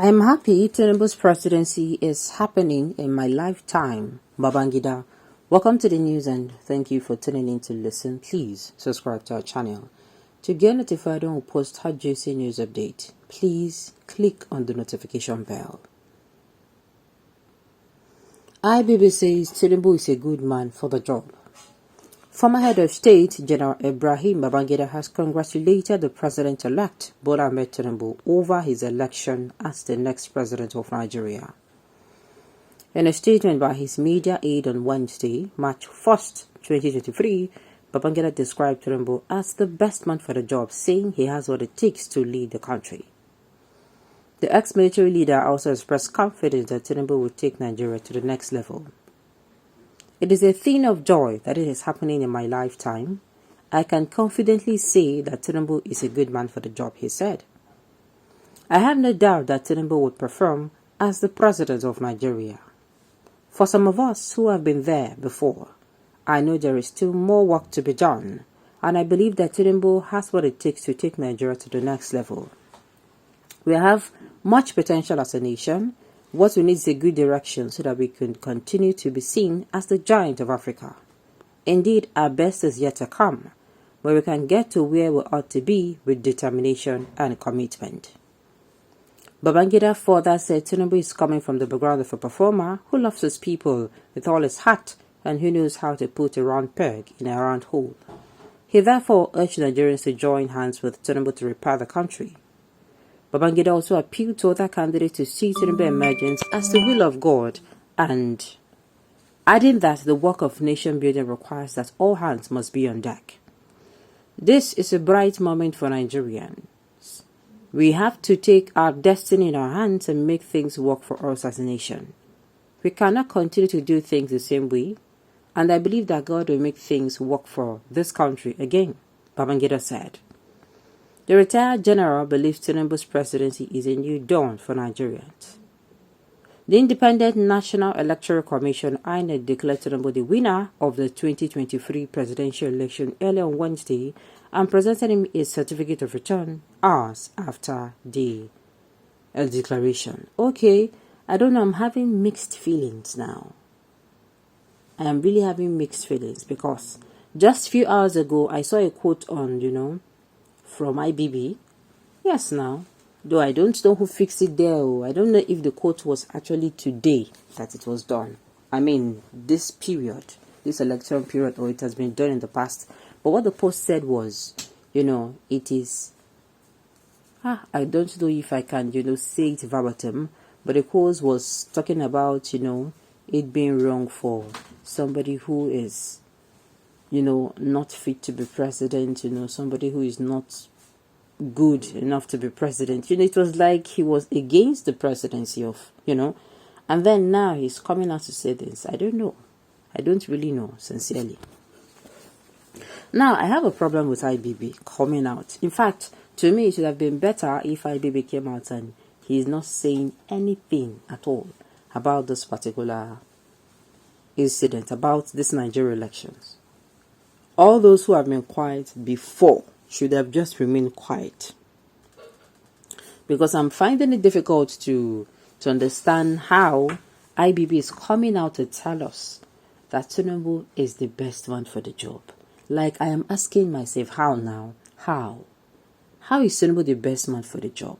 I'm happy Tinubu's presidency is happening in my lifetime. Babangida, welcome to the news and thank you for tuning in to listen. Please subscribe to our channel. To get notified when we post hot juicy news update, please click on the notification bell. IBB says Tinubu is a good man for the job. Former head of state, General Ibrahim Babangida, has congratulated the president-elect, Bola Ahmed Tinubu, over his election as the next president of Nigeria. In a statement by his media aide on Wednesday, March 1st, 2023, Babangida described Tinubu as the best man for the job, saying he has what it takes to lead the country. The ex-military leader also expressed confidence that Tinubu will take Nigeria to the next level. It is a thing of joy that it is happening in my lifetime. I can confidently say that Tinubu is a good man for the job, he said. I have no doubt that Tinubu would perform as the president of Nigeria. For some of us who have been there before, I know there is still more work to be done, and I believe that Tinubu has what it takes to take Nigeria to the next level. We have much potential as a nation. What we need is a good direction so that we can continue to be seen as the giant of Africa. Indeed, our best is yet to come, where we can get to where we ought to be with determination and commitment. Babangida further said Tinubu is coming from the background of a performer who loves his people with all his heart and who knows how to put a round peg in a round hole. He therefore urged Nigerians to join hands with Tinubu to repair the country. Babangida also appealed to other candidates to see Tinubu emergence as the will of God, and adding that the work of nation building requires that all hands must be on deck. This is a bright moment for Nigerians. We have to take our destiny in our hands and make things work for us as a nation. We cannot continue to do things the same way, and I believe that God will make things work for this country again, Babangida said. The retired general believes Tinubu's presidency is a new dawn for Nigerians. The Independent National Electoral Commission (INEC) declared Tinubu the winner of the 2023 presidential election early on Wednesday and presented him a certificate of return hours after the declaration. Okay, I don't know, I'm having mixed feelings now. I am really having mixed feelings because just a few hours ago I saw a quote on, from IBB. Yes, now, though I don't know who fixed it there. I don't know if the quote was actually today that it was done. I mean, this period, this election period, or it has been done in the past. But what the post said was, it is, I don't know if I can, say it verbatim, but the quote was talking about, it being wrong for somebody who is not fit to be president, somebody who is not good enough to be president. It was like he was against the presidency of, and then now he's coming out to say this. I don't know. I don't really know, sincerely. Now, I have a problem with IBB coming out. In fact, to me, it should have been better if IBB came out and he's not saying anything at all about this particular incident, about this Nigeria elections. All those who have been quiet before should have just remained quiet. Because I'm finding it difficult to understand how IBB is coming out to tell us that Tinubu is the best one for the job. Like, I am asking myself, how now? How? How is Tinubu the best man for the job?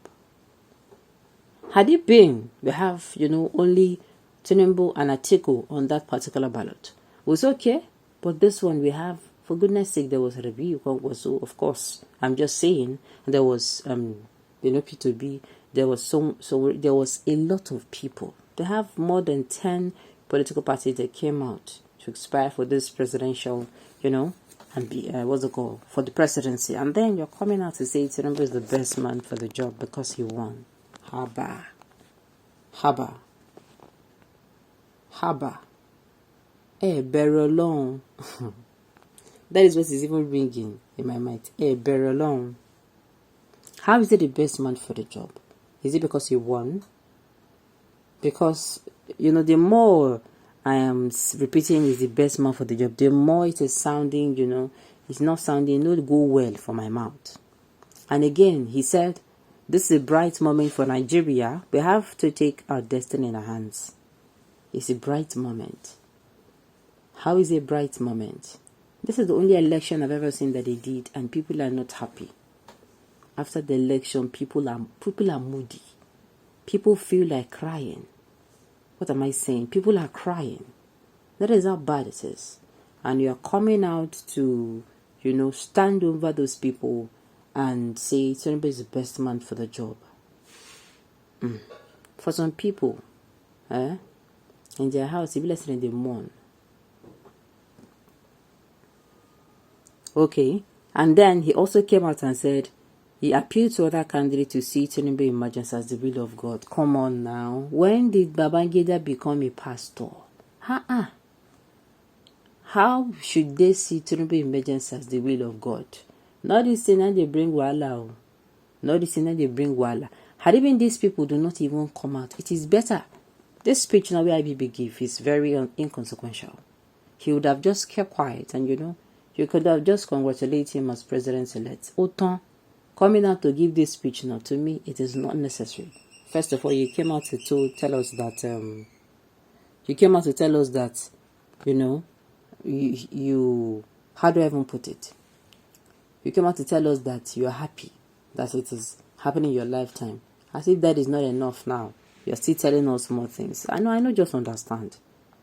Had it been, we have, only Tinubu and Atiku on that particular ballot, it was okay. But this one we have, for goodness sake, there was a review. So, of course, I'm just saying, there was, P2B, there was there was a lot of people. They have more than 10 political parties that came out to aspire for this presidential, and be, for the presidency. And then you're coming out to say Tinubu is the best man for the job because he won. Haba. Bear alone. That is what is even ringing in my mind. Bear alone. How is it the best man for the job? Is it because he won? Because, the more I am repeating is the best man for the job, the more it is sounding, it's not sounding, not go well for my mouth. And again, he said, This is a bright moment for Nigeria. We have to take our destiny in our hands. It's a bright moment. How is it a bright moment? This is the only election I've ever seen that they did, and people are not happy. After the election, people are moody. People feel like crying. What am I saying? People are crying. That is how bad it is. And you are coming out to, stand over those people and say Tinubu is the best man for the job. For some people, in their house, if listen, they mourn. Okay. And then he also came out and said he appealed to other candidates to see Tinubu emergence as the will of God. Come on now. When did Babangida become a pastor? How should they see Tinubu emergence as the will of God? Not this thing that they bring wala. Not this thing that they bring wala. Had even these people do not even come out, it is better. This speech now where IBB give is very inconsequential. He would have just kept quiet and you could have just congratulated him as president-elect. Autant coming out to give this speech now, to me, it is not necessary. First of all, you came out to tell us that, you how do I even put it? You came out to tell us that you are happy that it is happening in your lifetime. As if that is not enough now. You're still telling us more things. I know, just understand.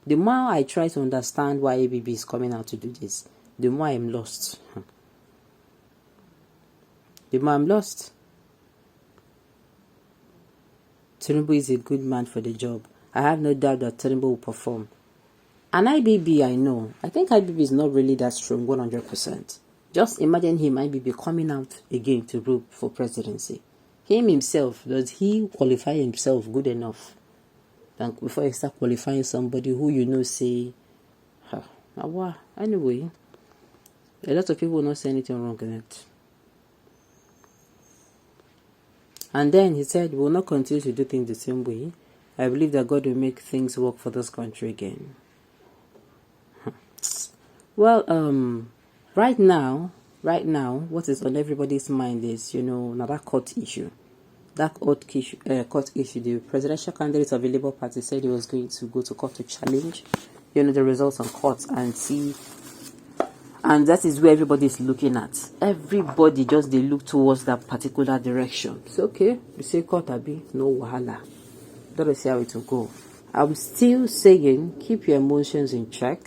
The more I try to understand why ABB is coming out to do this, the more I'm lost. The more I'm lost. Tinubu is a good man for the job. I have no doubt that Tinubu will perform. And IBB, I know. I think IBB is not really that strong, 100%. Just imagine him, IBB, coming out again to rule for presidency. Him himself, does he qualify himself good enough? Then before you start qualifying somebody who say, anyway, a lot of people will not say anything wrong in it. And then he said, we will not continue to do things the same way. I believe that God will make things work for this country again. Well, right now, what is on everybody's mind is, another court issue. That court issue, the presidential candidate of the Labour Party said he was going to go to court to challenge, the results on court and see. And that is where everybody is looking at. Everybody they look towards that particular direction. It's okay. You say court, abi, no wahala. Don't see how it will go. I'm still saying, keep your emotions in check.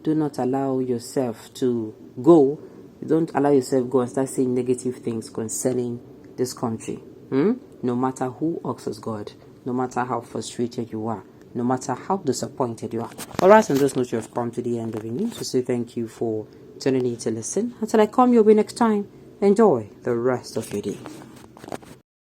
Do not allow yourself to go. Don't allow yourself go and start saying negative things concerning this country. No matter who asks God, no matter how frustrated you are, no matter how disappointed you are. Alright, on this note, you have come to the end of the news. So say thank you for tuning in to listen. Until I come your way next time, enjoy the rest of your day.